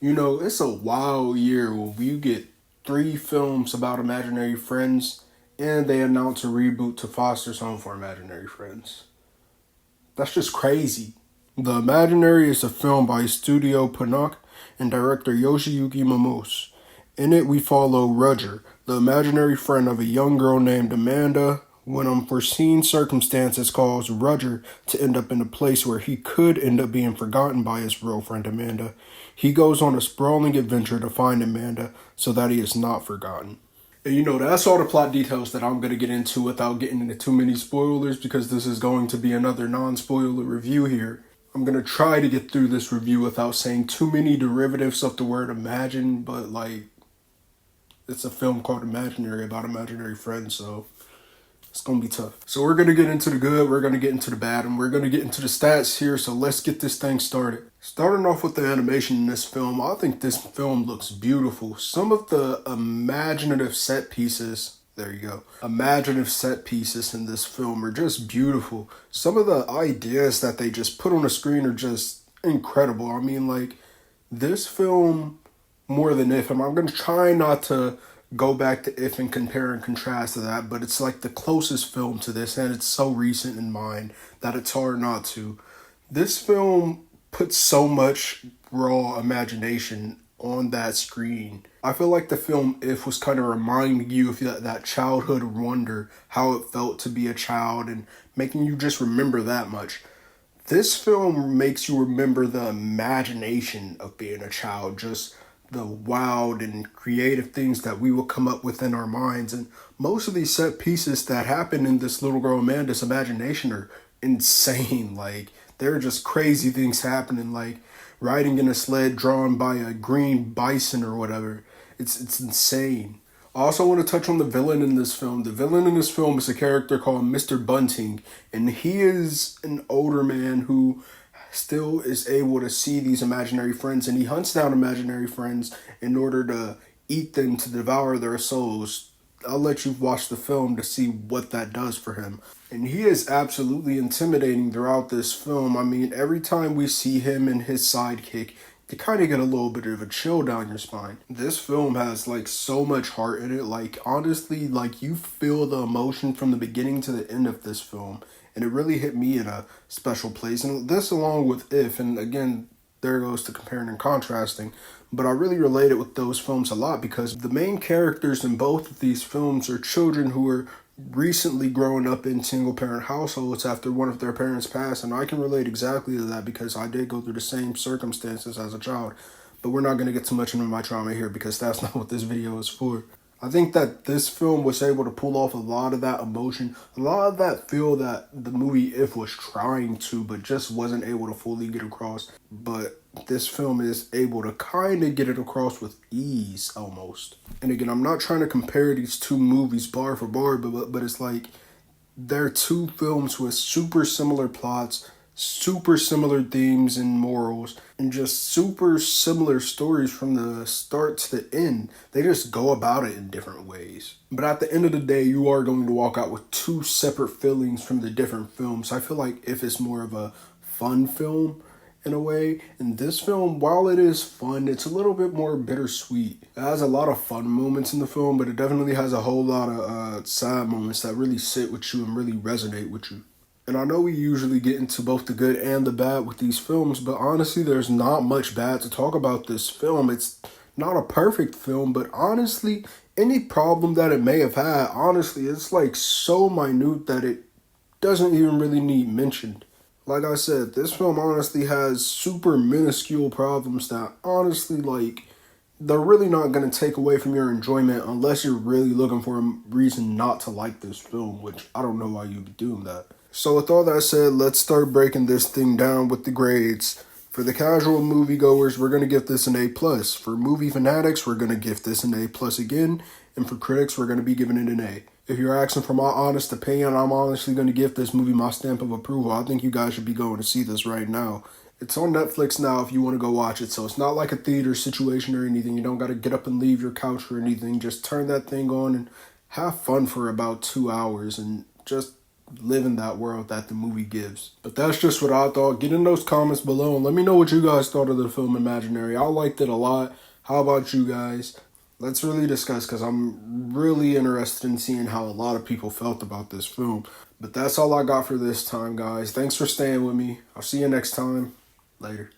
You know, it's a wild year when we get three films about imaginary friends and they announce a reboot to Foster's Home for Imaginary Friends. That's just crazy. The Imaginary is a film by Studio Pinnock and director Yoshiyuki Mimose. In it, we follow Roger, the imaginary friend of a young girl named Amanda, when unforeseen circumstances cause Roger to end up in a place where he could end up being forgotten by his real friend Amanda. He goes on a sprawling adventure to find Amanda so that he is not forgotten. And you know, that's all the plot details that I'm going to get into without getting into too many spoilers because this is going to be another non-spoiler review here. I'm going to try to get through this review without saying too many derivatives of the word imagine, but it's a film called Imaginary about imaginary friends, so it's going to be tough. So we're going to get into the good, we're going to get into the bad, and we're going to get into the stats here, so let's get this thing started. Starting off with the animation in this film, I think this film looks beautiful. Some of the imaginative set pieces, there you go, imaginative set pieces in this film are just beautiful. Some of the ideas that they just put on the screen are just incredible. I mean, this film, more than If, and I'm going to try not to go back to If and compare and contrast to that, but it's like the closest film to this, and it's so recent in mine that it's hard not to. This film puts so much raw imagination on that screen. I feel like the film If was kind of reminding you of that childhood wonder, how it felt to be a child, and making you just remember that much. This film makes you remember the imagination of being a child, just the wild and creative things that we will come up with in our minds. And most of these set pieces that happen in this little girl Amanda's imagination are insane. There are just crazy things happening, like riding in a sled drawn by a green bison or whatever. It's insane. I also want to touch on the villain in this film. The villain in this film is a character called Mr. Bunting, and he is an older man who still is able to see these imaginary friends, and he hunts down imaginary friends in order to eat them, to devour their souls. I'll let you watch the film to see what that does for him. And he is absolutely intimidating throughout this film. I mean, every time we see him and his sidekick, you kind of get a little bit of a chill down your spine. This film has so much heart in it. Honestly, you feel the emotion from the beginning to the end of this film. And it really hit me in a special place. And this along with If, and again, there goes to comparing and contrasting. But I really related with those films a lot because the main characters in both of these films are children who are recently growing up in single parent households after one of their parents passed. And I can relate exactly to that because I did go through the same circumstances as a child. But we're not going to get too much into my trauma here because that's not what this video is for. I think that this film was able to pull off a lot of that emotion, a lot of that feel that the movie If was trying to, but just wasn't able to fully get across. But this film is able to kind of get it across with ease, almost. And again, I'm not trying to compare these two movies bar for bar, but it's they're two films with super similar plots, super similar themes and morals, and just super similar stories from the start to the end. They just go about it in different ways. But at the end of the day, you are going to walk out with two separate feelings from the different films. I feel like If it's more of a fun film in a way, and this film, while it is fun, it's a little bit more bittersweet. It has a lot of fun moments in the film, but it definitely has a whole lot of sad moments that really sit with you and really resonate with you. And I know we usually get into both the good and the bad with these films, but honestly, there's not much bad to talk about this film. It's not a perfect film, but honestly, any problem that it may have had, honestly, it's so minute that it doesn't even really need mentioned. Like I said, this film honestly has super minuscule problems that honestly, they're really not going to take away from your enjoyment unless you're really looking for a reason not to like this film, which I don't know why you'd be doing that. So with all that said, let's start breaking this thing down with the grades. For the casual moviegoers, we're going to give this an A+. For movie fanatics, we're going to give this an A+ again. And for critics, we're going to be giving it an A. If you're asking for my honest opinion, I'm honestly going to give this movie my stamp of approval. I think you guys should be going to see this right now. It's on Netflix now if you want to go watch it, so it's not like a theater situation or anything. You don't got to get up and leave your couch or anything. Just turn that thing on and have fun for about 2 hours and just live in that world that the movie gives. But that's just what I thought. Get in those comments below and let me know what you guys thought of the film Imaginary. I liked it a lot. How about you guys? Let's really discuss, because I'm really interested in seeing how a lot of people felt about this film. But that's all I got for this time, guys. Thanks for staying with me. I'll see you next time. Later.